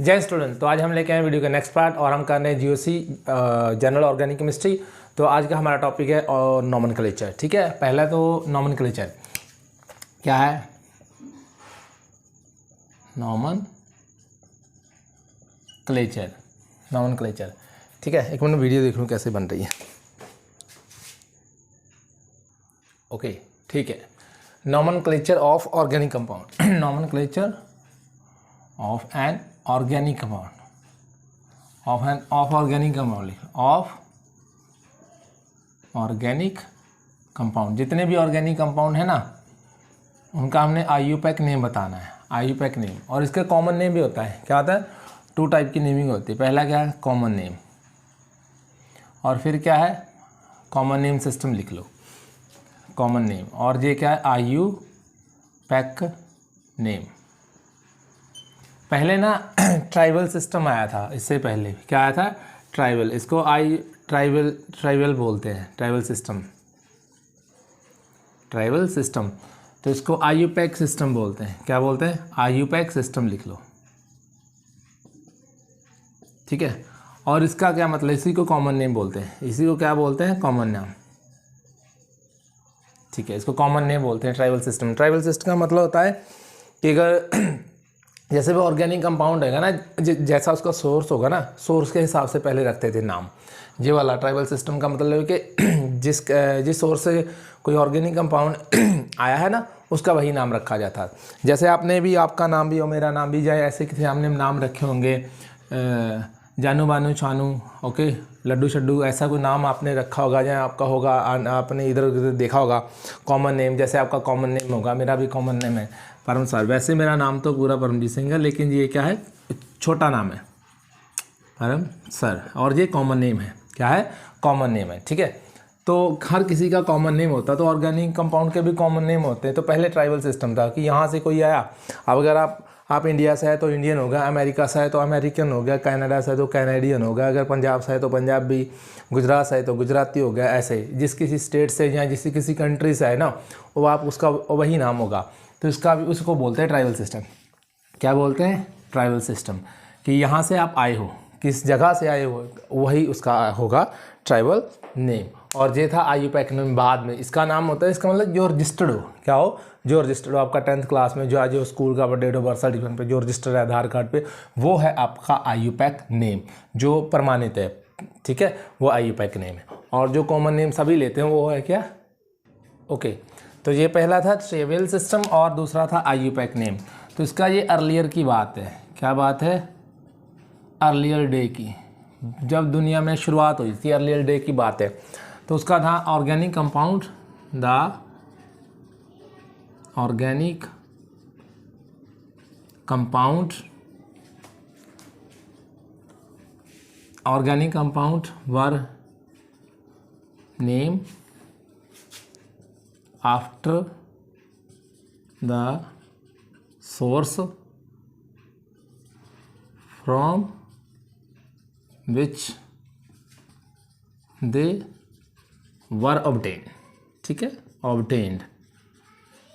जय स्टूडेंट, तो आज हम लेके आए वीडियो का नेक्स्ट पार्ट और हम कर रहे हैं जीओसी जनरल ऑर्गेनिक केमिस्ट्री। तो आज का हमारा टॉपिक है और नॉमेनक्लेचर। ठीक है, पहला तो नॉमेनक्लेचर क्या है। नॉमेनक्लेचर ठीक है, एक मिनट वीडियो देख लूँ कैसे बन रही है। ओके ठीक है, nomenclature of organic compound. Nomenclature of an organic compound, of organic compound. जितने भी ऑर्गेनिक कंपाउंड है ना, उनका हमने IUPAC नेम बताना है। IUPAC नेम, और इसका कॉमन नेम भी होता है। क्या होता है? 2 टाइप की नेमिंग होती है। पहला क्या है? कॉमन नेम, और फिर क्या है? कॉमन नेम सिस्टम लिख लो, कॉमन नेम। और ये क्या है? IUPAC name. पहले ना ट्राइबल सिस्टम आया था, इससे पहले क्या आया था? ट्राइबल। इसको ट्राइबल बोलते हैं, ट्राइबल सिस्टम। तो इसको IUPAC सिस्टम बोलते हैं। क्या बोलते हैं? IUPAC सिस्टम लिख लो, ठीक है। और इसका क्या मतलब? इसी को कॉमन नेम बोलते हैं। इसी को क्या बोलते हैं? कॉमन नेम, ठीक है। इसको कॉमन नेम बोलते हैं ट्राइबल सिस्टम। ट्राइबल सिस्टम का मतलब होता है कि अगर जैसे भी ऑर्गेनिक कंपाउंड है ना, जैसा उसका सोर्स होगा ना, सोर्स के हिसाब से पहले रखते थे नाम। ये वाला ट्राइबल सिस्टम का मतलब है कि जिस सोर्स से कोई ऑर्गेनिक कंपाउंड आया है ना, उसका वही नाम रखा जाता है। जैसे आपने भी, आपका नाम भी और मेरा नाम भी जाए, ऐसे किसी हमने नाम रखे होंगे, जानू बानू छानू, ओके, लड्डू शड्डू, ऐसा कोई नाम आपने रखा होगा, या आपका होगा, आपने इधर उधर देखा होगा कॉमन नेम। जैसे आपका कॉमन नेम होगा, मेरा भी कॉमन नेम है परम सर। वैसे मेरा नाम तो पूरा परमजीत सिंह है, लेकिन ये क्या है? छोटा नाम है परम सर, और ये कॉमन नेम है। क्या है? कॉमन नेम है, ठीक है। तो हर किसी का कॉमन नेम होता है, तो ऑर्गेनिक कंपाउंड के भी कॉमन नेम होते हैं। तो पहले ट्राइबल सिस्टम था कि यहाँ से कोई आया, अब अगर आप इंडिया से है तो इंडियन होगा, अमेरिका से है तो अमेरिकन हो गया, कनाडा से है तो कैनेडियन होगा, अगर पंजाब से है तो पंजाबी, गुजरात से है तो गुजराती हो गया। ऐसे जिस किसी स्टेट से या किसी कंट्री से है ना, वो आप उसका वही नाम होगा। तो उसको बोलते हैं ट्राइबल सिस्टम। क्या बोलते हैं? Tribal system. कि यहाँ से आप आए हो, किस जगह से आए हो, वही उसका होगा ट्राइबल नेम। और ये था IUPAC नेम। बाद में इसका नाम होता है, इसका मतलब जो रजिस्टर्ड हो। क्या हो? जो रजिस्टर्ड हो। आपका 10th क्लास में जो स्कूल का डेट ऑफ बर्थ सर्टिफिकेट पे जो रजिस्टर्ड है आधार कार्ड पे, वो है आपका IUPAC नेम, जो प्रमाणित है, ठीक है, वो IUPAC नेम है। और जो कॉमन नेम सभी लेते हैं वो है क्या? ओके। तो ये पहला था ट्राइबल सिस्टम और दूसरा था IUPAC नेम। तो इसका ये अर्लियर की बात है। क्या बात है? अर्लियर डे की, जब दुनिया में शुरुआत हुई थी, अर्लियर डे की बात है। तो उसका था organic compound, organic compound were name after the source from which they were obtained, ठीक है, obtained।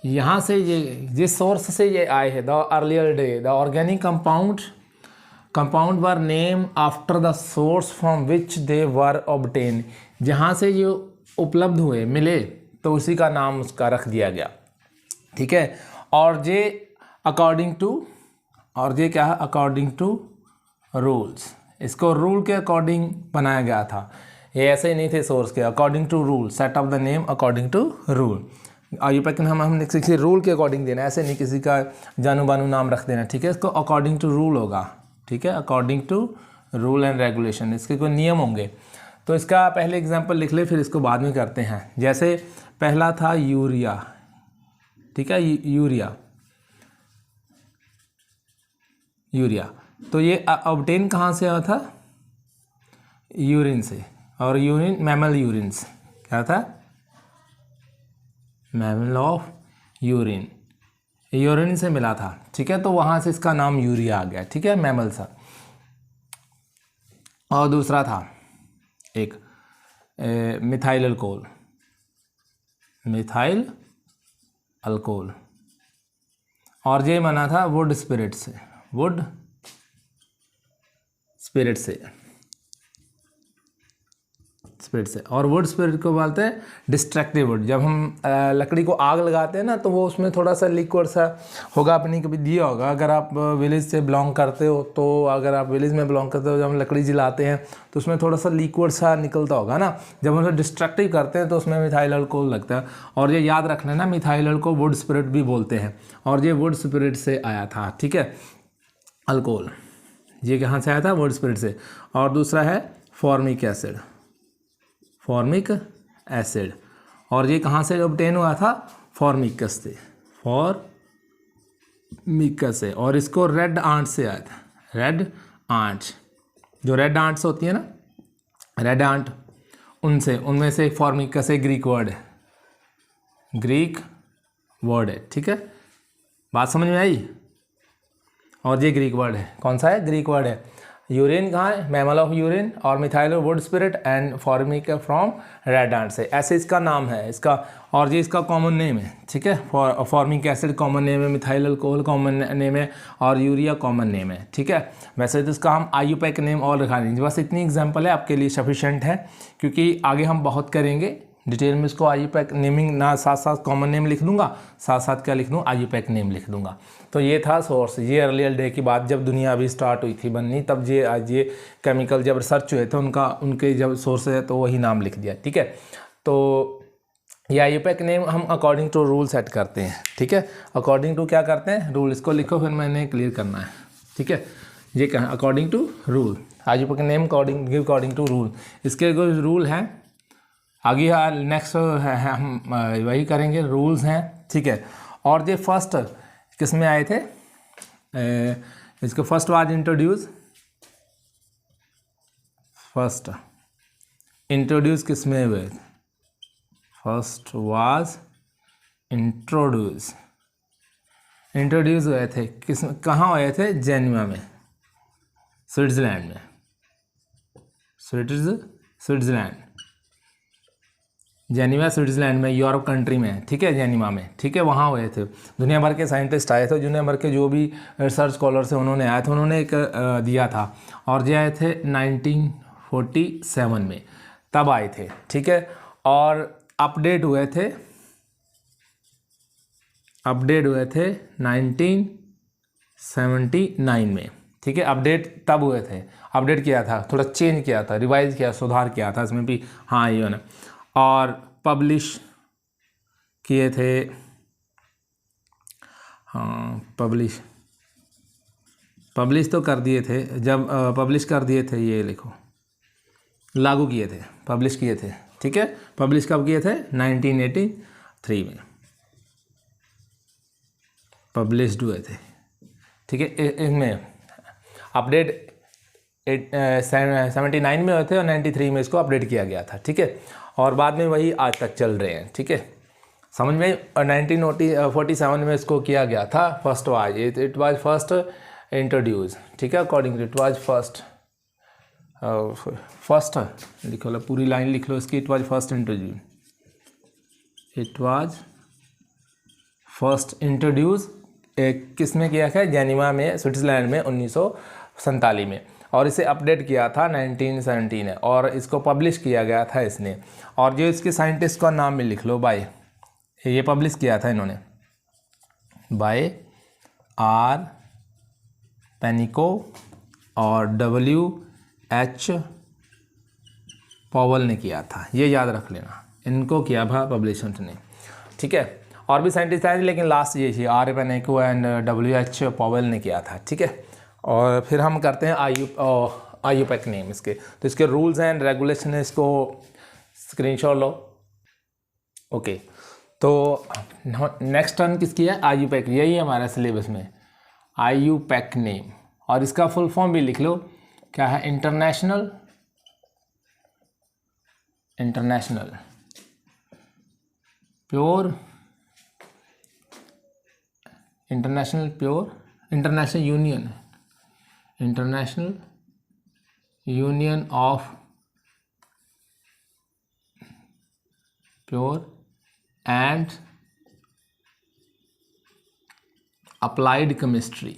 यहाँ से ये जिस सोर्स से ये आए हैं, the earlier day, the organic compound were name after the source from which they were obtain. जहाँ से ये उपलब्ध हुए, मिले, तो उसी का नाम उसका रख दिया गया, ठीक है। और ये क्या है? According to rules. इसको रूल के अकॉर्डिंग बनाया गया था, ये ऐसे ही नहीं थे सोर्स के। According to rule, set of the name according to rule. IUPAC हमने किसी रूल के अकॉर्डिंग देना, ऐसे नहीं किसी का जानू बानू नाम रख देना, ठीक है। इसको अकॉर्डिंग टू रूल होगा, ठीक है, according to rule and regulation, इसके कोई नियम होंगे। तो इसका पहले एग्जाम्पल लिख ले, फिर इसको बाद में करते हैं। जैसे पहला था यूरिया, ठीक है, यूरिया। तो ये ऑब्टेन कहाँ से आया था? यूरिन से। और यूरिन मैमल यूरिन से। क्या था? मैमल ऑफ यूरिन, यूरिन से मिला था, ठीक है। तो वहाँ से इसका नाम यूरिया आ गया, ठीक है, मैमल सा। और दूसरा था एक मिथाइल अल्कोहल, और ये बना था वुड स्पिरिट से, वुड स्पिरिट से, और वुड स्पिरिट को बोलते हैं डिस्ट्रक्टिव वुड। जब हम लकड़ी को आग लगाते हैं ना, तो वो उसमें थोड़ा सा लिक्विड सा होगा, आपने कभी दिया होगा अगर आप विलेज से बिलोंग करते हो, तो अगर आप विलेज में बिलोंग करते हो, जब हम लकड़ी जलाते हैं तो उसमें थोड़ा सा लिक्विड सा निकलता होगा ना, जब हम उसे डिस्ट्रक्टिव करते हैं तो उसमें मिथाइल अल्कोहल लगता है। और ये याद रख लेना, मिथाइल अल्कोहल वुड स्पिरिट भी बोलते हैं, और ये वुड स्पिरिट से आया था, ठीक है। अल्कोहल ये कहाँ से आया था? वुड स्पिरिट से। और दूसरा है फॉर्मिक एसिड, फॉर्मिक एसिड, और ये कहाँ से ऑब्टेन हुआ था? फॉर्मिकस से, फॉर्मिकस से। और इसको रेड आंट से आया था, रेड आंट, जो रेड आंट्स होती है ना, रेड आंट, उनसे, उनमें से एक फॉर्मिकस है, ग्रीक वर्ड है, ग्रीक वर्ड है, ठीक है। बात समझ में आई? और ये ग्रीक वर्ड है, कौन सा है? ग्रीक वर्ड है। यूरिन कहाँ है? मैमल ऑफ यूरिन, और methyl would spirit and formic from red ant से, ऐसे इसका नाम है इसका। और ये इसका कॉमन नेम है, ठीक है। फॉर्मिक एसिड कॉमन नेम है, मिथाइल अल्कोहल कॉमन नेम है, और यूरिया कॉमन नेम है, ठीक है। वैसे तो इसका हम IUPAC नेम और रखा नहीं, बस इतनी एग्जाम्पल है आपके लिए सफिशेंट है, क्योंकि आगे हम बहुत करेंगे डिटेल में इसको। IUPAC नेमिंग ना, साथ साथ कॉमन नेम लिख दूंगा, साथ साथ क्या लिख दूँ? IUPAC नेम लिख दूंगा। तो ये था सोर्स, ये अर्लियर डे की बात, जब दुनिया अभी स्टार्ट हुई थी बननी, तब ये आज ये केमिकल जब रिसर्च हुए थे उनके जब सोर्स है तो वही नाम लिख दिया, ठीक है। तो ये IUPAC नेम हम अकॉर्डिंग टू रूल सेट करते हैं, ठीक है। अकॉर्डिंग टू क्या करते हैं? रूल। इसको लिखो, फिर मैंने क्लियर करना है, ठीक है। ये क्या है? According to rule, IUPAC name according to rule. इसके कुछ रूल हैं, आगे नेक्स्ट है हम वही करेंगे, रूल्स हैं, ठीक है। और ये फर्स्ट किस में आए थे? इसको फर्स्ट वाज इंट्रोड्यूस किस में हुए? फर्स्ट वाज इंट्रोड्यूस हुए थे किस, कहाँ हुए थे? जेनेवा में, स्विट्ज़रलैंड में, स्विट्ज़रलैंड, जेनेवा स्विट्ज़रलैंड में, यूरोप कंट्री में, ठीक है, जेनेवा में, ठीक है, वहाँ हुए थे। दुनिया भर के साइंटिस्ट आए थे, दुनिया भर के जो भी रिसर्च स्कॉलर्स हैं उन्होंने आए थे, उन्होंने एक दिया था, और ये आए थे 1947 में, तब आए थे, ठीक है। और अपडेट हुए थे 1979 में, ठीक है। अपडेट तब हुए थे, अपडेट किया था, थोड़ा चेंज किया था, रिवाइज किया, सुधार किया था इसमें भी, हाँ ये ना। और पब्लिश किए थे, हाँ पब्लिश तो कर दिए थे, जब पब्लिश कर दिए थे, ये लिखो, लागू किए थे, पब्लिश किए थे, ठीक है। पब्लिश कब किए थे? 1983 में पब्लिश्ड हुए थे, ठीक है। इनमें अपडेट 79 में हुए थे, और 93 में इसको अपडेट किया गया था, ठीक है। और बाद में वही आज तक चल रहे हैं, ठीक है, समझ में। 1947 में इसको किया गया था, first was it was first introduce, ठीक है। अकॉर्डिंग इट वाज फर्स्ट लिखो लो, पूरी लाइन लिख लो इसकी, इट वाज फर्स्ट इंट्रोड्यूस किस में किया है? जेनेवा में, स्विट्ज़रलैंड में 1947 में, और इसे अपडेट किया था 1917 में, और इसको पब्लिश किया गया था इसने। और जो इसके साइंटिस्ट का नाम भी लिख लो, बाय, ये पब्लिश किया था इन्होंने, बाय R. पेनिको और WH. पॉवल ने किया था, ये याद रख लेना, इनको किया था पब्लिशर्स ने, ठीक है। और भी साइंटिस्ट आए थे, लेकिन लास्ट ये थी, R. पेनिको एंड WH. पॉवल ने किया था, ठीक है। और फिर हम करते हैं IUPAC नेम इसके, तो इसके रूल्स एंड रेगुलेशन है, इसको स्क्रीनशॉट लो, ओके। तो नेक्स्ट टर्न किसकी है? IUPAC, यही है हमारा सिलेबस में, IUPAC नेम। और इसका फुल फॉर्म भी लिख लो, क्या है? International union of pure and applied chemistry,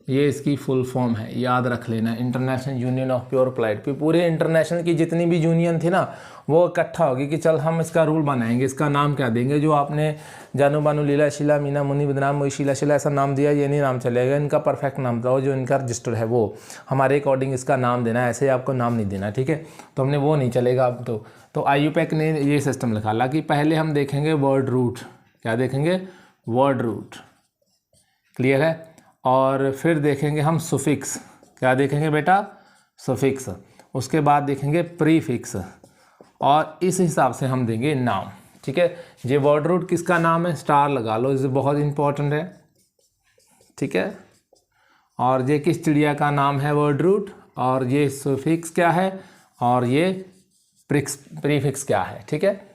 ये इसकी फुल फॉर्म है, याद रख लेना, इंटरनेशनल यूनियन ऑफ प्योर प्लाइड। पूरे इंटरनेशनल की जितनी भी यूनियन थी ना वो इकट्ठा होगी कि चल हम इसका रूल बनाएंगे, इसका नाम क्या देंगे। जो आपने जानू बानू लीला शीला मीना मुनि बदनाम मोई शीला शीला ऐसा नाम दिया, ये नहीं नाम चलेगा, इनका परफेक्ट नाम बताओ जो इनका रजिस्टर है वो हमारे अकॉर्डिंग इसका नाम देना है, ऐसे आपको नाम नहीं देना, ठीक है। तो हमने वो नहीं चलेगा अब तो IUPAC ने ये सिस्टम लिखा। हालांकि पहले हम देखेंगे वर्ड रूट, क्या देखेंगे, वर्ड रूट, क्लियर है। और फिर देखेंगे हम सुफिक्स, क्या देखेंगे बेटा, सुफिक्स। उसके बाद देखेंगे प्रीफिक्स, और इस हिसाब से हम देंगे नाम, ठीक है। ये वर्ड रूट किसका नाम है, स्टार लगा लो, इसे बहुत इंपॉर्टेंट है, ठीक है। और ये किस चिड़िया का नाम है वर्ड रूट, और ये सुफिक्स क्या है, और ये प्रीफिक्स क्या है, ठीक है।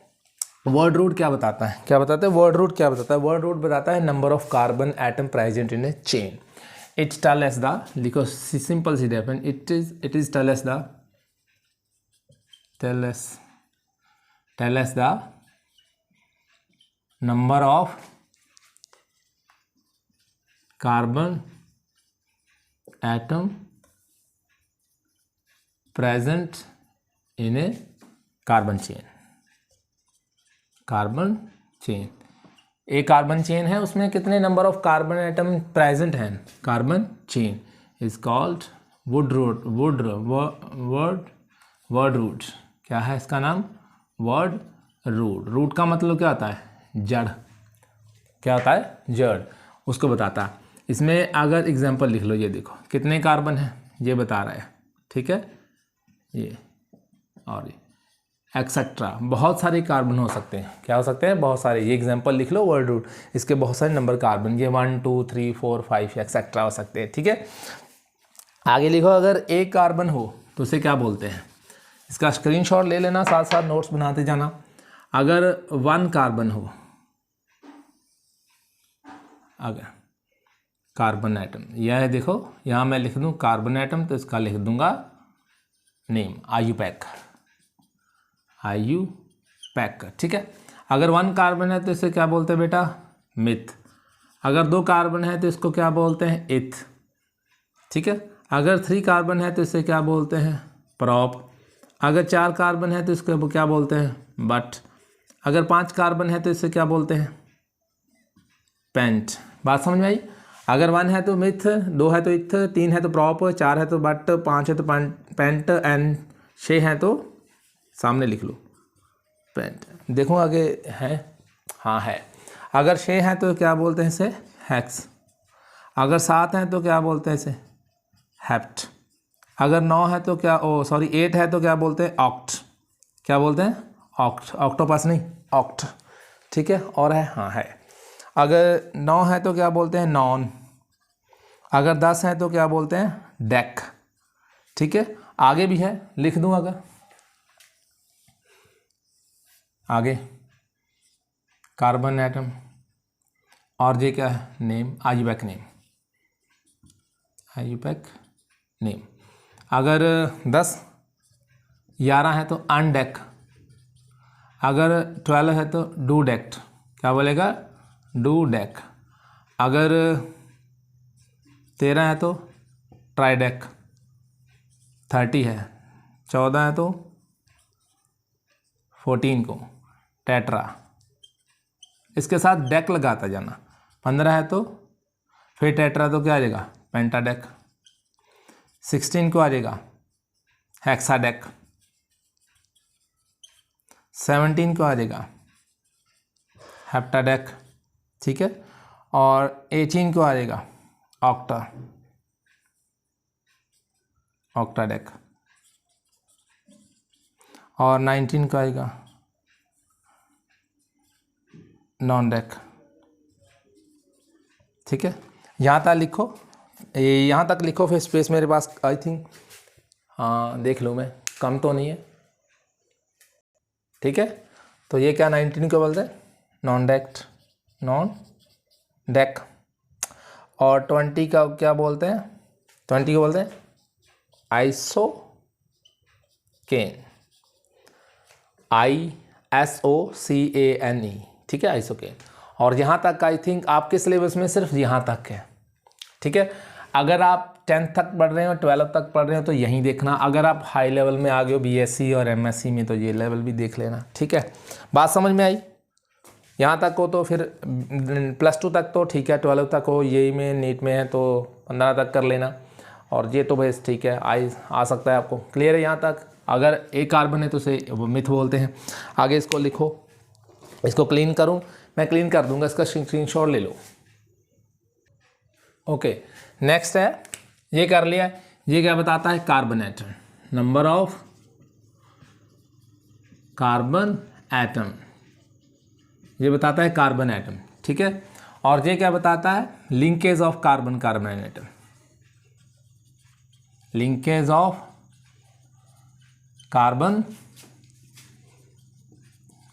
वर्ड रूट क्या बताता है, क्या बताता है वर्ड रूट, क्या बताता है वर्ड रूट, बताता है number of carbon atom present in a chain. It's tell us the, लिखो सिंपल सी definition, it is tell us the number of carbon atom present in a carbon chain. Carbon chain, एक carbon chain है, उसमें कितने number of carbon atom present हैं, carbon chain is called word root. क्या है इसका नाम, वर्ड रूट। रूट का मतलब क्या होता है, जड़, क्या होता है, जड़, उसको बताता है। इसमें अगर एग्जांपल लिख लो, ये देखो कितने कार्बन है ये बता रहा है, ठीक है, ये और ये एक्सेट्रा, बहुत सारे कार्बन हो सकते हैं, क्या हो सकते हैं, बहुत सारे। ये एग्जांपल लिख लो वर्ड रूट, इसके बहुत सारे नंबर कार्बन, ये 1 2 3 4 5 एक्सेट्रा हो सकते हैं, ठीक है। आगे लिखो, अगर एक कार्बन हो तो उसे क्या बोलते हैं, इसका स्क्रीनशॉट ले लेना, साथ साथ नोट्स बनाते जाना। अगर 1 कार्बन हो, अगर कार्बन एटम, यह है देखो, यहाँ मैं लिख दूँ कार्बन एटम, तो इसका लिख दूंगा नेम IUPAC, ठीक है। अगर 1 कार्बन है तो इसे क्या बोलते हैं बेटा, मिथ। अगर 2 कार्बन है तो इसको क्या बोलते हैं, इथ, ठीक है। अगर 3 कार्बन है तो इसे क्या बोलते हैं, प्रॉप। अगर 4 कार्बन है तो इसको क्या बोलते हैं, बट। अगर 5 कार्बन है तो इसे क्या बोलते हैं, पेंट। बात समझ में आई। अगर 1 है तो मिथ, 2 है तो इथ, 3 है तो प्रॉप, 4 है तो बट, 5 है तो पेंट, एंड 6 है तो सामने लिख लो पेंट। देखो आगे है, हाँ है। अगर 6 है तो क्या बोलते हैं इसे, हेक्स। अगर 7 है तो क्या बोलते हैं इसे, हेप्ट। अगर 9 है तो क्या, 8 है तो क्या बोलते हैं, ऑक्ट। क्या बोलते हैं, ऑक्ट, ऑक्टोपस नहीं, ऑक्ट, ठीक है। और है, हाँ है। अगर 9 है तो क्या बोलते हैं, नॉन। अगर 10 है तो क्या बोलते हैं, डेक, ठीक है। आगे भी है, लिख दूं अगर आगे, कार्बन एटम, और ये क्या है, नेम, IUPAC नेम। अगर 10 11 है तो अनडेक। अगर 12 है तो डू डेक्ट, क्या बोलेगा, डू डेक। अगर 13 है तो ट्राइडेक, 30 है, 14 है तो 14 को टेट्रा, इसके साथ डेक लगाता जाना। 15 है तो फिर टेट्रा, तो क्या आ जाएगा, पेंटाडेक। 16 को आ जाएगा हेक्साडेक। 17 को आ जाएगा हेप्टाडेक, ठीक है। और 18 को आ जाएगा ऑक्टाडेक। और 19 को आएगा नॉन डेक, ठीक है। यहाँ तक लिखो, यहाँ तक लिखो, फिर स्पेस मेरे पास आई थिंक, हाँ देख लूँ मैं, कम तो नहीं है, ठीक है। तो ये क्या 19 को बोलते हैं, नॉन डेक। और 20 का क्या बोलते हैं, 20 को बोलते हैं आइसोकेन, ISOCANE, ठीक है, आइसोकेन। और यहाँ तक आई थिंक आपके सिलेबस में सिर्फ यहाँ तक है, ठीक है। अगर आप 10th तक पढ़ रहे हो 12th तक पढ़ रहे हो तो यहीं देखना, अगर आप हाई लेवल में आ गए हो बीएससी और एमएससी में तो ये लेवल भी देख लेना। ठीक है, बात समझ में आई? यहाँ तक हो तो फिर +2 तक तो ठीक है, 12 तक हो यही में नीट में है तो 15 तक कर लेना, और ये तो बस ठीक है आ सकता है आपको। क्लियर है यहाँ तक? अगर एक कार्बन है तो उसे मिथ बोलते हैं। आगे इसको लिखो, इसको क्लीन करूँ, मैं क्लीन कर दूंगा, इसका स्क्रीनशॉट ले लो। ओके, नेक्स्ट है, ये कर लिया। ये क्या बताता है? Carbon atom, number of carbon atom, ये बताता है कार्बन एटम। ठीक है, और ये क्या बताता है? Linkage of carbon carbon atom, linkage of carbon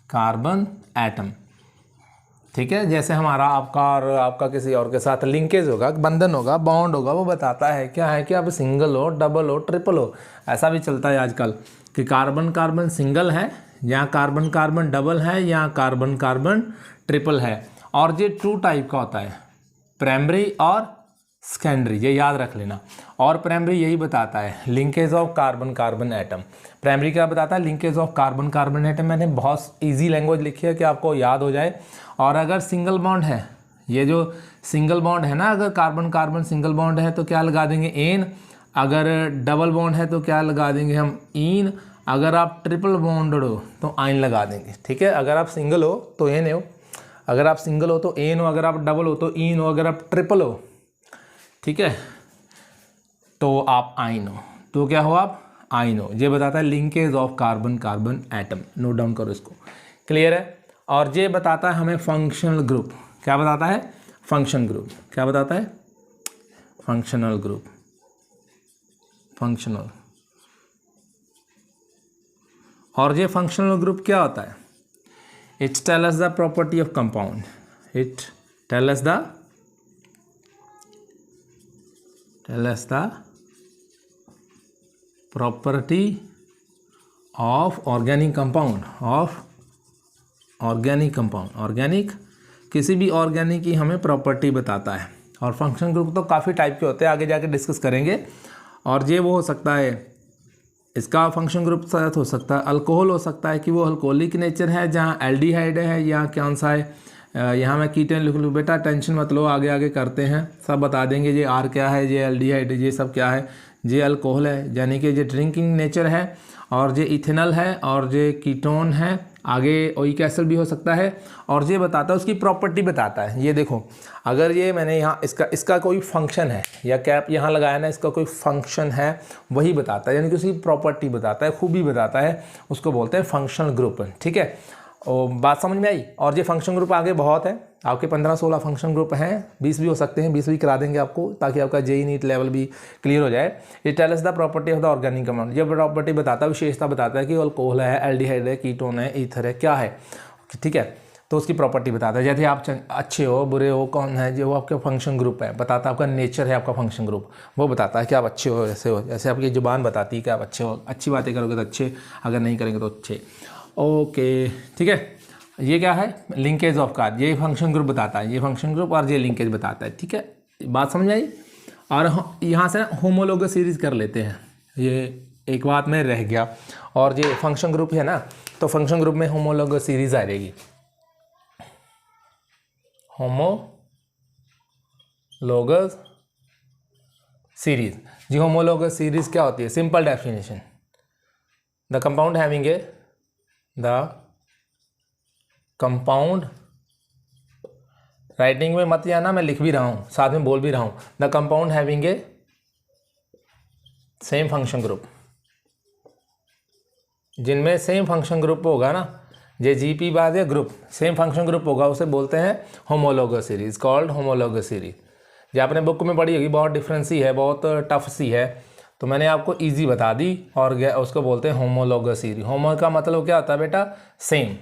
carbon atom. ठीक है, जैसे हमारा आपका और आपका किसी और के साथ लिंकेज होगा, बंधन होगा, बॉन्ड होगा, वो बताता है क्या है कि आप सिंगल हो, डबल हो, ट्रिपल हो। ऐसा भी चलता है आजकल कि कार्बन कार्बन सिंगल है, या कार्बन कार्बन डबल है, या कार्बन कार्बन ट्रिपल है। और ये 2 टाइप का होता है, प्राइमरी और सेकेंडरी, ये याद रख लेना। और प्राइमरी यही बताता है linkage of carbon carbon atom. Primary क्या बताता है? Linkage of carbon carbon atom. मैंने बहुत इजी लैंग्वेज लिखी है कि आपको याद हो जाए। और अगर सिंगल बॉन्ड है, ये जो सिंगल बॉन्ड है ना, अगर कार्बन कार्बन सिंगल बॉन्ड है तो क्या लगा देंगे? एन। अगर डबल बॉन्ड है तो क्या लगा देंगे हम? इन। अगर आप ट्रिपल बॉन्ड हो तो आइन लगा देंगे। ठीक है, अगर आप सिंगल हो तो एन हो, अगर आप सिंगल हो तो एन हो, अगर आप डबल हो तो इन हो, अगर आप ट्रिपल हो, ठीक है, तो आप आइन हो। तो क्या हो आप? आइन हो। ये बताता है linkage of carbon carbon atom. Note down करो इसको। क्लियर है? और ये बताता है हमें फंक्शनल ग्रुप। क्या बताता है? Function group. क्या बताता है? Functional group. फंक्शनल। और ये फंक्शनल ग्रुप क्या होता है? It tell us the property of compound. It tell us the property of organic compound, of organic compound। Organic, किसी भी ऑर्गेनिक की हमें प्रॉपर्टी बताता है। और फंक्शन ग्रुप तो काफ़ी टाइप के होते हैं, आगे जाके डिस्कस करेंगे। और ये वो हो सकता है, इसका फंक्शन ग्रुप साथ हो सकता है अल्कोहल, हो सकता है कि वो अल्कोहलिक नेचर है जहाँ एल्डिहाइड है, या कौन सा है। यहाँ मैं कीटन लिख लूँ, बेटा टेंशन मत लो, आगे आगे करते हैं, सब बता देंगे। ये आर क्या है, ये एल्डिहाइड, ये सब क्या है, ये अल्कोहल है यानी कि ये ड्रिंकिंग नेचर है, और ये इथेनॉल है, और ये कीटोन है, आगे ओइक एसिड भी हो सकता है। और ये बताता है, उसकी प्रॉपर्टी बताता है। ये देखो, अगर ये मैंने यहाँ इसका कोई फंक्शन है, या कैप यहाँ लगाया ना, इसका कोई फंक्शन है, वही बताता है, यानी कि उसकी प्रॉपर्टी बताता है, खूबी बताता है, उसको बोलते हैं फंक्शनल ग्रुप। ठीक है, और बात समझ में आई? और ये फंक्शन ग्रुप आगे बहुत है, आपके 15-16 फंक्शन ग्रुप हैं, 20 भी हो सकते हैं, 20 भी करा देंगे आपको, ताकि आपका जेई नीट लेवल भी क्लियर हो जाए। ये tell us the property of the organic compound. ये प्रॉपर्टी बताता है, विशेषता बताता है कि अल्कोहल है, एल्डिहाइड है, कीटोन है, ईथर है, क्या है। ठीक है, तो उसकी प्रॉपर्टी बताता है। जैसे आप अच्छे हो, बुरे हो, कौन है, जो आपका फंक्शन ग्रुप है बताता है, आपका नेचर है, आपका फंक्शन ग्रुप वो बताता है कि आप अच्छे हो, ऐसे हो। जैसे आपकी जुबान बताती है कि आप अच्छे हो, अच्छी बातें करोगे तो अच्छे, अगर नहीं करेंगे तो अच्छे। ओके, ठीक है, ये क्या है? लिंकेज ऑफ कार्ब, ये फंक्शन ग्रुप बताता है, ये फंक्शन ग्रुप, और ये लिंकेज बताता है। ठीक है, बात समझ आई? और यहाँ से ना होमोलोगस सीरीज कर लेते हैं, ये एक बात में रह गया। और ये फंक्शन ग्रुप है ना, तो फंक्शन ग्रुप में होमोलोगस सीरीज आ रहेगी। होमोलोगस सीरीज, जी होमोलोगस सीरीज क्या होती है? Simple definition, the compound having A, the compound, writing में मत जाना, मैं लिख भी रहा हूँ, साथ में बोल भी रहा हूँ। The compound having A same function group, जिनमें सेम फंक्शन ग्रुप होगा ना, जे जीपी बाद या ग्रुप सेम फंक्शन ग्रुप होगा, उसे बोलते हैं homologous series, called homologous series. जो आपने बुक में पढ़ी होगी, बहुत डिफरेंस सी है, बहुत टफ सी है, तो मैंने आपको इजी बता दी। और उसको बोलते हैं होमोलोगस सीरीज। होमो का मतलब क्या होता है बेटा? सेम।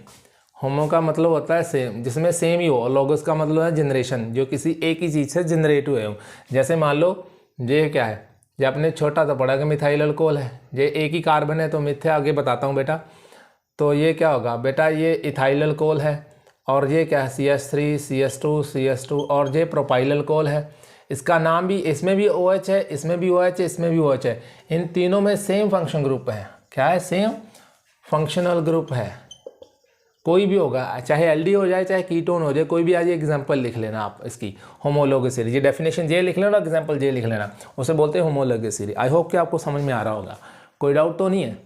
होमो का मतलब होता है सेम, जिसमें सेम ही हो। लोगस का मतलब है जनरेशन, जो किसी एक ही चीज़ से जनरेट हुए हो। जैसे मान लो ये क्या है, ये आपने छोटा तो पढ़ा कि मिथाइल अल्कोहल है, ये एक ही कार्बन है तो मिथे, आगे बताता हूँ बेटा। तो ये क्या होगा बेटा? ये इथाइल अल्कोहल है, और ये क्या है? CH3 CH2 CH2, और ये प्रोपाइल अल्कोहल है, इसका नाम भी, इसमें भी OH है, इसमें भी OH है, इसमें भी OH है, इन तीनों में सेम फंक्शन ग्रुप है। क्या है? सेम फंक्शनल ग्रुप है। कोई भी होगा, चाहे एल्डी हो जाए, चाहे कीटोन हो जाए, कोई भी आज एग्जांपल लिख लेना आप इसकी, होमोलोगस सीरीज। ये डेफिनेशन जे लिख लेना, एग्जांपल जे लिख लेना, उसे बोलते हैं होमोलोगस सीरीज। आई होप कि आपको समझ में आ रहा होगा, कोई डाउट तो नहीं है?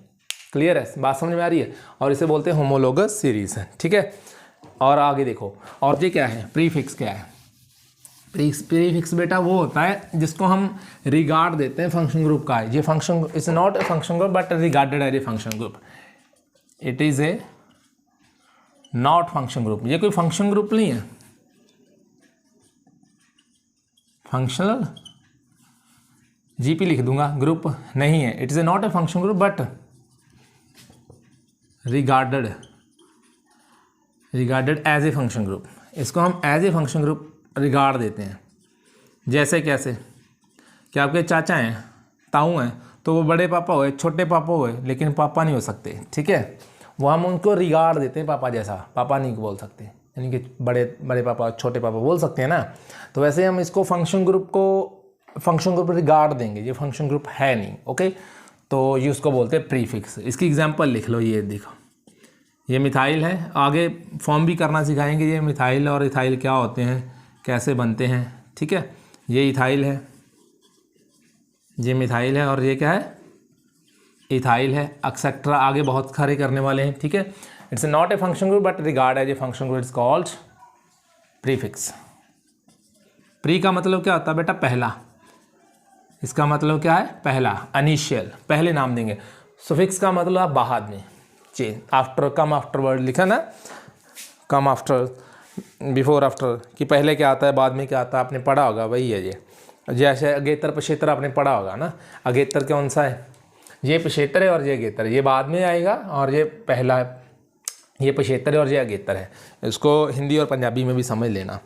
क्लियर है? बात समझ में आ रही है? और इसे बोलते हैं होमोलोगस सीरीज है, ठीक है। और आगे देखो, और ये क्या है? प्रीफिक्स क्या है? प्रीफिक्स बेटा वो होता है जिसको हम रिगार्ड देते हैं फंक्शन ग्रुप का है। ये function is not a function group but regarded as a function group. It is a not function group. ये कोई फंक्शन ग्रुप नहीं है, फंक्शनल जीपी लिख दूंगा, ग्रुप नहीं है। It is a not a function group but regarded as a function group. इसको हम as a function group regard देते हैं। जैसे कैसे कि आपके चाचा हैं, ताऊ हैं, तो वो बड़े पापा हुए, छोटे पापा हुए, लेकिन पापा नहीं हो सकते, ठीक है। वो हम उनको रिगार्ड देते हैं पापा जैसा, पापा नहीं बोल सकते, यानी कि बड़े पापा छोटे पापा बोल सकते हैं ना। तो वैसे हम इसको फंक्शन ग्रुप रिगार्ड देंगे। ये फंक्शन ग्रुप है नहीं, ओके। तो ये उसको बोलते हैं प्रीफिक्स। इसकी एग्जांपल लिख लो, ये देखो, ये मिथाइल है। आगे फॉर्म भी करना सिखाएंगे, ये मिथाइल और इथाइल क्या होते हैं, कैसे बनते हैं, ठीक है। ये इथाइल है, ये मिथाइल है, और ये क्या है? इथाइल है, एक्सेट्रा। आगे बहुत सारे करने वाले हैं, ठीक है। It's not a function group but regard as a function group, it's called prefix. Pre का मतलब क्या होता है बेटा? पहला। इसका मतलब क्या है? पहला, इनिशियल, पहले नाम देंगे। सुफिक्स का मतलब आप बाद में, change, after, come after word लिखा ना, कम आफ्टर, बिफोर आफ्टर, कि पहले क्या आता है बाद में क्या आता है, आपने पढ़ा होगा, वही है ये। जैसे अगेतर पछेतर आपने पढ़ा होगा ना। अगेतर कौन सा है? ये पछेतर है और ये अगेतर है, ये बाद में आएगा, और ये पहला है, ये पछेतर है और ये अगेतर है। इसको हिंदी और पंजाबी में भी समझ लेना,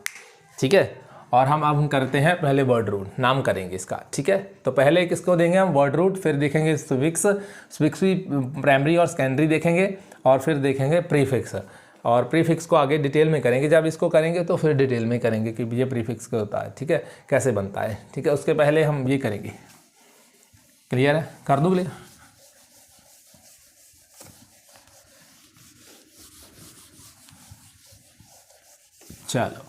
ठीक है। और हम करते हैं पहले वर्ड रूट, नाम करेंगे इसका, ठीक है। तो पहले किसको देंगे हम? वर्ड रूट, फिर देखेंगे सुफिक्स भी प्राइमरी और सेकेंडरी देखेंगे, और फिर देखेंगे प्रीफिक्स। और प्रीफिक्स को आगे डिटेल में करेंगे। जब इसको करेंगे तो फिर डिटेल में करेंगे कि ये प्रीफिक्स क्या होता है, ठीक है, कैसे बनता है, ठीक है। उसके पहले हम ये करेंगे। क्लियर है? कर दूँ क्लियर? चलो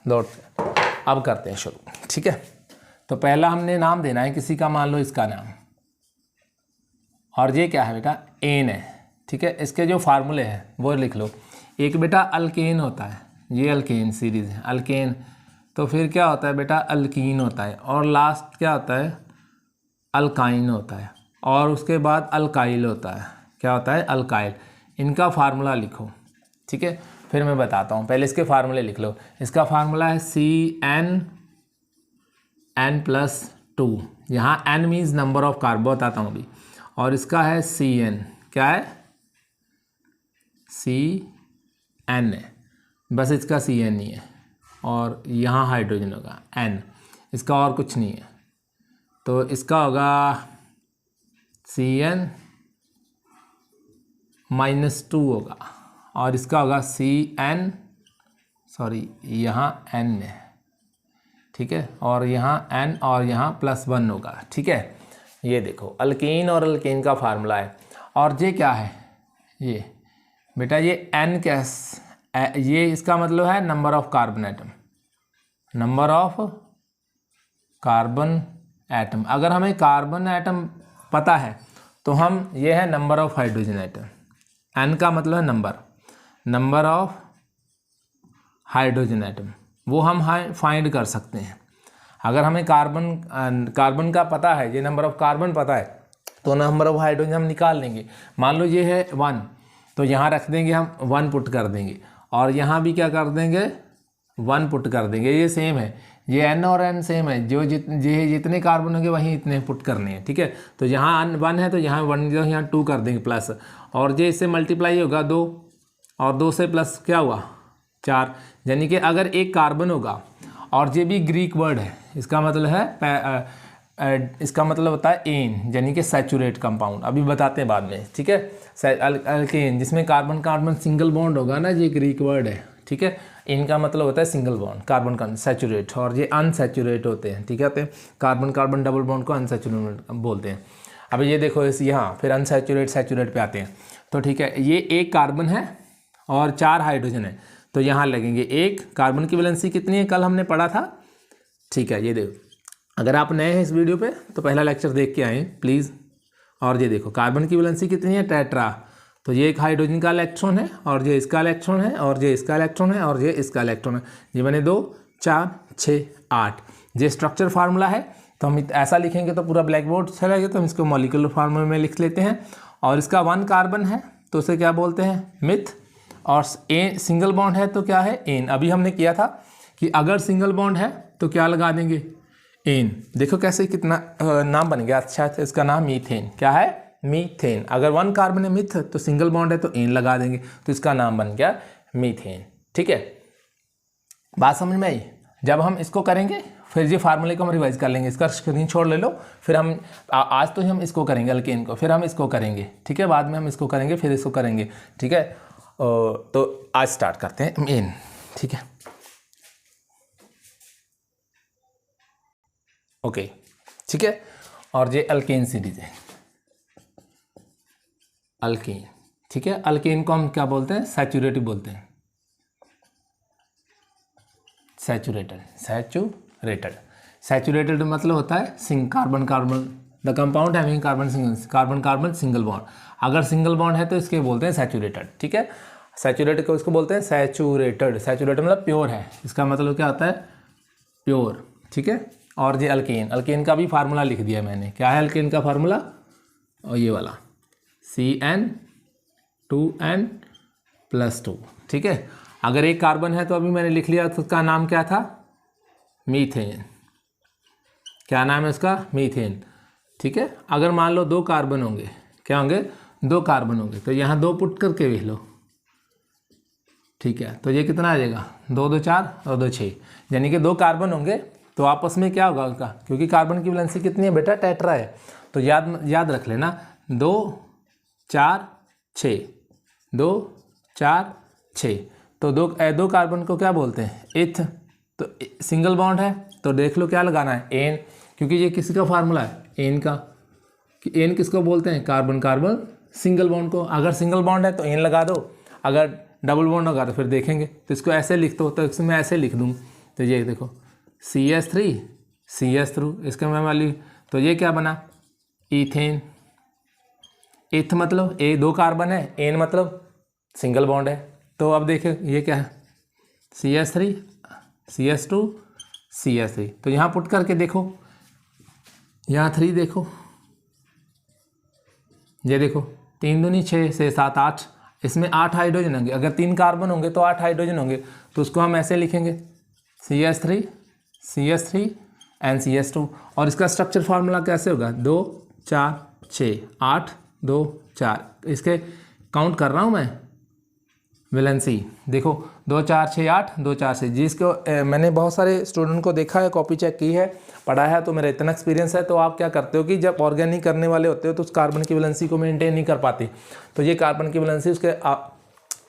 लौटते, अब करते हैं शुरू, ठीक है। तो पहला हमने नाम देना है किसी का, मान लो इसका नाम, और ये क्या है बेटा? एन है, ठीक है। इसके जो फार्मूले हैं वो लिख लो। एक बेटा अल्केन होता है, ये अल्केन सीरीज है, अल्केन। तो फिर क्या होता है बेटा? अल्कीन होता है, और लास्ट क्या होता है? अल्काइन होता है, और उसके बाद अल्काइल होता है। क्या होता है? अल्काइल। इनका फार्मूला लिखो, ठीक है। फिर मैं बताता हूँ, पहले इसके फार्मूले लिख लो। इसका फार्मूला है CN+2। यहाँ N means number of carbon, बताता हूँ अभी। और इसका है CN, क्या है? CN है, बस इसका CN नहीं है, और यहाँ हाइड्रोजन होगा N, इसका और कुछ नहीं है। तो इसका होगा CN-2 होगा, और इसका होगा यहाँ N है, ठीक है, और यहाँ N और यहाँ +1 होगा, ठीक है। ये देखो अल्कीन और अल्केन का फार्मूला है। और ये क्या है? ये बेटा ये N कैस, ये इसका मतलब है number of carbon atom, number of carbon atom. अगर हमें कार्बन एटम पता है तो हम, ये है number of hydrogen atom. N का मतलब है नंबर ऑफ हाइड्रोजन एटम, वो हम फाइंड कर सकते हैं। अगर हमें कार्बन का पता है, ये नंबर ऑफ कार्बन पता है, तो नंबर ऑफ हाइड्रोजन हम निकाल लेंगे। मान लो ये है 1, तो यहाँ रख देंगे हम, 1 पुट कर देंगे, और यहाँ भी क्या कर देंगे? 1 पुट कर देंगे। ये सेम है, ये N और N सेम है, जो जितने कार्बन होंगे वहीं इतने पुट करने हैं, ठीक है। तो यहाँ 1 है तो यहाँ 1, जो यहाँ 2 कर देंगे प्लस, और ये इससे मल्टीप्लाई होगा 2, और 2 से प्लस क्या हुआ? 4। यानी कि अगर एक कार्बन होगा, और ये भी ग्रीक वर्ड है, इसका मतलब है इसका मतलब होता है एन, यानी कि सैचुरेट कंपाउंड। अभी बताते हैं बाद में, ठीक है। अल्केन जिसमें कार्बन कार्बन सिंगल बॉन्ड होगा ना, ये ग्रीक वर्ड है, ठीक है। इन का मतलब होता है सिंगल बॉन्ड, कार्बन का सैचुरेट, और ये अनसैचुरेट होते हैं, ठीक है। कार्बन कार्बन डबल बॉन्ड को अनसैचुरेट बोलते हैं। अब ये देखो इस यहाँ फिर अनसैचुरेट सैचुरेट पे आते हैं। तो ठीक है, ये एक कार्बन है और 4 हाइड्रोजन है, तो यहाँ लगेंगे 1। कार्बन की वैलेंसी कितनी है कल हमने पढ़ा था, ठीक है। ये देखो, अगर आप नए हैं इस वीडियो पे तो पहला लेक्चर देख के आएँ प्लीज़। और ये देखो कार्बन की वैलेंसी कितनी है, टेट्रा, तो ये एक हाइड्रोजन का इलेक्ट्रॉन है और ये इसका इलेक्ट्रॉन है और ये इसका इलेक्ट्रॉन है और ये इसका इलेक्ट्रॉन है। ये बने 2 4 6 8। ये स्ट्रक्चर फार्मूला है, तो हम ऐसा लिखेंगे तो पूरा ब्लैक बोर्ड चलेगा, तो हम इसको मॉलिक्यूलर फार्मूला में लिख लेते हैं। और इसका 1 कार्बन है तो उसे क्या बोलते हैं, मिथ। और ए सिंगल बॉन्ड है तो क्या है, एन। अभी हमने किया था कि अगर सिंगल बॉन्ड है तो क्या लगा देंगे, एन। देखो कैसे कितना नाम बन गया अच्छा है। इसका नाम मीथेन, क्या है, मीथेन। अगर 1 कार्बन है मिथ तो सिंगल बॉन्ड है तो एन लगा देंगे, तो इसका नाम बन गया मीथेन, ठीक है। बात समझ में आई। जब हम इसको करेंगे फिर ये फार्मूले को हम रिवाइज कर लेंगे, इसका स्क्रीनशॉट ले लो। फिर हम आज तो हम इसको करेंगे अल्केन को, फिर हम इसको करेंगे, ठीक है। बाद में हम इसको करेंगे, फिर इसको करेंगे, ठीक है। तो आज स्टार्ट करते हैं मेन, ठीक है। ओके, ठीक है। और ये अल्केन सीरीज है, अल्केन, ठीक है। अल्केन को हम क्या बोलते हैं, सैचुरेटिव बोलते हैं, सैचुरेटेड। सैचुरेटेड, सैचुरेटेड मतलब होता है single carbon carbon, the compound having carbon carbon single bond. अगर सिंगल बॉन्ड है तो इसके बोलते हैं सैचुरेटेड, ठीक है। सैचुरेटेड को इसको बोलते हैं सैचुरेटेड। सैचुरेटेड मतलब प्योर है, इसका मतलब क्या होता है, प्योर, ठीक है। और ये अल्केन, अल्केन का भी फार्मूला लिख दिया मैंने। क्या है अल्केन का फार्मूला, और ये वाला CN2N+2, ठीक है। अगर एक कार्बन है तो अभी मैंने लिख लिया, तो उसका नाम क्या था, मीथेन। क्या नाम है उसका, मीथेन, ठीक है। अगर मान लो 2 कार्बन होंगे, क्या होंगे, 2 कार्बन होंगे, तो यहाँ 2 पुट करके लिख लो, ठीक है। तो ये कितना आ जाएगा, 2 2 4 और 2 6, यानी कि 2 कार्बन होंगे तो आपस में क्या होगा उनका, क्योंकि कार्बन की वैलेंसी कितनी है बेटा, टेट्रा है, तो याद रख लेना 2 4 6, 2 4 6। तो दो कार्बन को क्या बोलते हैं, इथ। तो सिंगल बॉन्ड है तो देख लो क्या लगाना है, एन, क्योंकि ये किसी का फार्मूला है, एन का। कि एन किसको बोलते हैं, कार्बन कार्बन सिंगल बॉन्ड को। अगर सिंगल बॉन्ड है तो एन लगा दो, अगर डबल बॉन्ड होगा तो फिर देखेंगे। तो इसको ऐसे लिख दो, तो इसमें ऐसे लिख दूँ, तो ये देखो CH3 CH3, इसके मैं वाली, तो ये क्या बना, इथेन। इथ मतलब 2 कार्बन है, एन मतलब सिंगल बॉन्ड है। तो अब देखिए ये क्या है, CH3 CH2 CH3। तो यहाँ पुट करके देखो, यहाँ 3 देखो, ये देखो 3 दूनी 6 से 7 8, इसमें 8 हाइड्रोजन होंगे। अगर 3 कार्बन होंगे तो 8 हाइड्रोजन होंगे, तो उसको हम ऐसे लिखेंगे CH3 एंड CH2। और इसका स्ट्रक्चर फार्मूला कैसे होगा, 2 4 6 8 2 4। इसके काउंट कर रहा हूँ मैं, वैलेंसी देखो 2 4 6 8 2 4 6। जिसको मैंने बहुत सारे स्टूडेंट को देखा है, कॉपी चेक की है, पढ़ा है, तो मेरा इतना एक्सपीरियंस है। तो आप क्या करते हो कि जब ऑर्गेनिक करने वाले होते हो तो उस कार्बन की वैलेंसी को मेंटेन नहीं कर पाते। तो ये कार्बन की वैलेंसी उसके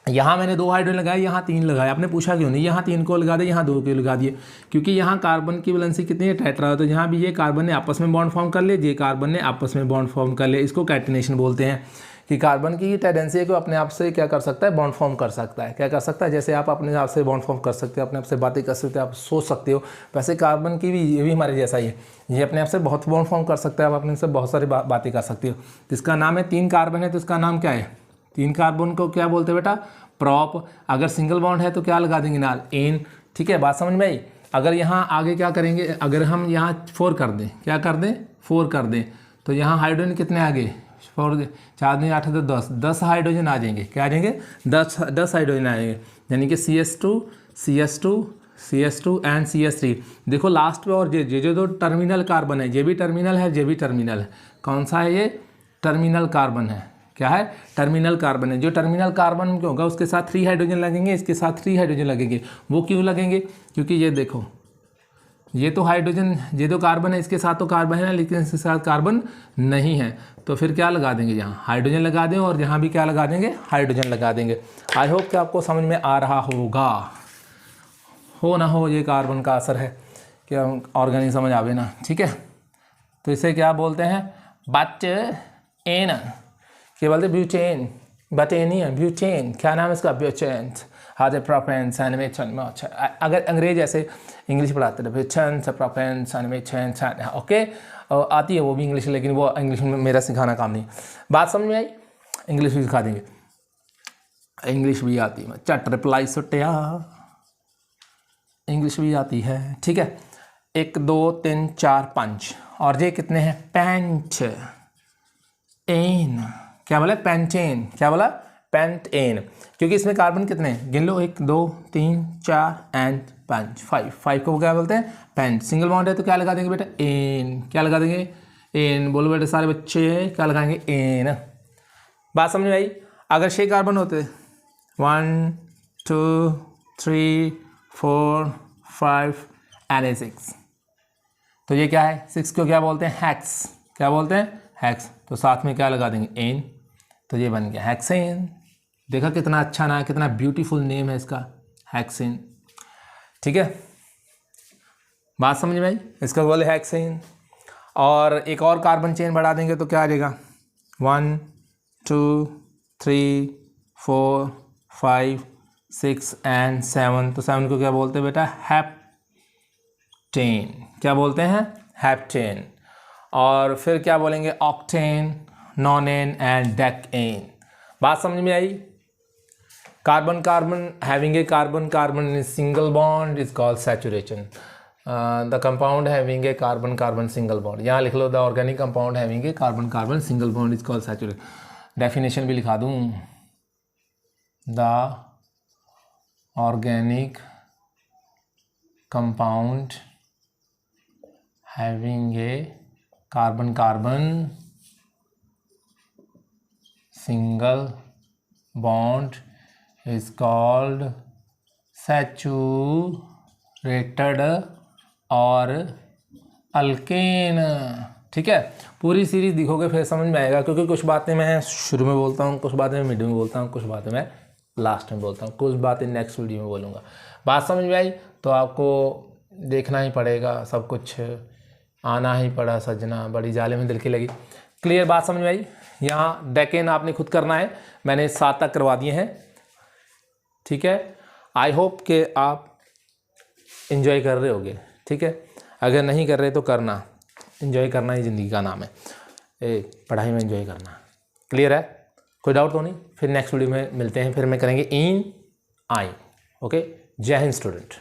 यहाँ मैंने 2 हाइड्रोजन लगाए, यहाँ 3 लगाए। आपने पूछा क्यों नहीं, यहाँ 3 को लगा दे, यहाँ 2 को लगा दिए, क्योंकि यहाँ कार्बन की वैलेंसी कितनी है, टेट्रा। तो यहाँ भी ये कार्बन ने आपस में बॉन्ड फॉर्म कर ले, ये कार्बन ने आपस में बॉन्ड फॉर्म कर ले। इसको कैटिनेशन बोलते हैं, कि कार्बन की टेंडेंसी है कि अपने आप से क्या कर सकता है, बॉन्ड फॉर्म कर सकता है। क्या कर सकता है, जैसे आप अपने आप से बॉन्ड फॉर्म कर सकते हो, अपने आप से बातें कर सकते हो, आप सोच सकते हो, वैसे कार्बन की भी ये भी हमारे जैसा ही है। ये अपने आप से बहुत बॉन्ड फॉर्म कर सकता है, आप अपने से बहुत सारी बातें कर सकते हो। तो इसका नाम है, 3 कार्बन है तो इसका नाम क्या है, 3 कार्बन को क्या बोलते हैं बेटा, प्रॉप। अगर सिंगल बॉन्ड है तो क्या लगा देंगे नाल, एन, ठीक है। बात समझ में आई। अगर यहाँ आगे क्या करेंगे, अगर हम यहाँ 4 कर दें, क्या कर दें, 4 कर दें, तो यहाँ हाइड्रोजन कितने आ गए, 4 4 2 8 तो 10 हाइड्रोजन आ जाएंगे। क्या आ जाएंगे, 10 हाइड्रोजन आ जाएंगे, यानी कि CH2 एंड CH3। देखो लास्ट पे, और ये जो 2 टर्मिनल कार्बन है, ये भी टर्मिनल है, ये भी टर्मिनल है। कौन सा है ये, टर्मिनल कार्बन है। क्या है, टर्मिनल कार्बन है। जो टर्मिनल कार्बन क्या होगा, उसके साथ 3 हाइड्रोजन लगेंगे, इसके साथ 3 हाइड्रोजन लगेंगे। वो क्यों लगेंगे, क्योंकि ये देखो, ये तो हाइड्रोजन, ये तो कार्बन है, इसके साथ तो कार्बन है, लेकिन इसके साथ कार्बन नहीं है। तो फिर क्या लगा देंगे, यहाँ हाइड्रोजन लगा दें, और यहाँ भी क्या लगा देंगे, हाइड्रोजन लगा देंगे। आई होप कि आपको समझ में आ रहा होगा। हो ना हो, ये कार्बन का असर है कि ऑर्गेनिक समझ आवे ना, ठीक है। तो इसे क्या बोलते हैं, बट एन, क्या बोलते हैं, ब्यूटेन, बटेनियन, ब्यूटेन, क्या नाम है इसका, ब्यूटेन, हाथ प्रोपेंस एनिमेशन में। अच्छा, अगर अंग्रेज ऐसे इंग्लिश पढ़ाते थे, ब्यूटेन प्रोपेंस एनिमेशन, ओके, आती है वो भी इंग्लिश, लेकिन वो इंग्लिश में मेरा सिखाना काम नहीं। बात समझ में आई, इंग्लिश भी सिखा देंगे, इंग्लिश भी आती है, चट रिप्लाई सुटिया, इंग्लिश भी आती है, ठीक है। 1 2 3 4 5 और ये कितने हैं, पेंट एन, क्या बोला, पेंटेन, क्या बोला, पेंटेन, क्योंकि इसमें कार्बन कितने हैं, गिन लो, 1 2 3 4 एंड 5, 5 को क्या बोलते हैं, पेंट। सिंगल बॉन्ड है तो क्या लगा देंगे बेटा, एन, क्या लगा देंगे, एन, बोलो बेटे सारे बच्चे, क्या लगाएंगे, एन। बात समझ में आई। अगर 6 कार्बन होते, 1 2 3 4 5 एंड 6, तो ये क्या है, 6 को क्या बोलते हैं, हेक्स, क्या बोलते हैं, हेक्स। तो साथ में क्या लगा देंगे, एन, तो ये बन गया हेक्सेन। देखा कितना अच्छा ना, कितना ब्यूटीफुल नेम है इसका, हेक्सेन, ठीक है। बात समझ में आई, इसका बोले हेक्सेन। और एक और कार्बन चेन बढ़ा देंगे तो क्या आ जाएगा, 1 2 3 4 5 6 एंड 7, तो 7 को क्या बोलते हैं बेटा, हेप्टेन, क्या बोलते हैं, हेप्टेन। और फिर क्या बोलेंगे, ऑक्टेन, नॉनेन एंड डेकेन। बात समझ में आई। Carbon carbon having a carbon carbon in single bond is called saturation. The compound having a carbon carbon single bond, यहाँ लिख लो, the organic compound having a carbon carbon single bond is called saturation. Definition भी लिखा दूँ, the organic compound having a carbon carbon single bond is called saturated और alkane, ठीक है। पूरी सीरीज दिखोगे फिर समझ में आएगा, क्योंकि कुछ बातें मैं शुरू में बोलता हूँ, कुछ बातें मैं मिड में बोलता हूँ, कुछ बातें मैं लास्ट में बोलता हूँ, कुछ बातें नेक्स्ट वीडियो में बोलूँगा। बात समझ में आई तो आपको देखना ही पड़ेगा, सब कुछ आना ही पड़ा सजना, बड़ी जाले में दिल की लगी। क्लियर, बात समझ में आई। यहाँ डेकेन आपने खुद करना है, मैंने 7 तक करवा दिए हैं, ठीक है। आई होप कि आप इन्जॉय कर रहे होगे, ठीक है। अगर नहीं कर रहे तो करना, इन्जॉय करना ही ज़िंदगी का नाम है, पढ़ाई में इन्जॉय करना। क्लियर है, कोई डाउट तो नहीं। फिर नेक्स्ट वीडियो में मिलते हैं, फिर मैं करेंगे इन आई, ओके। जय हिंद स्टूडेंट।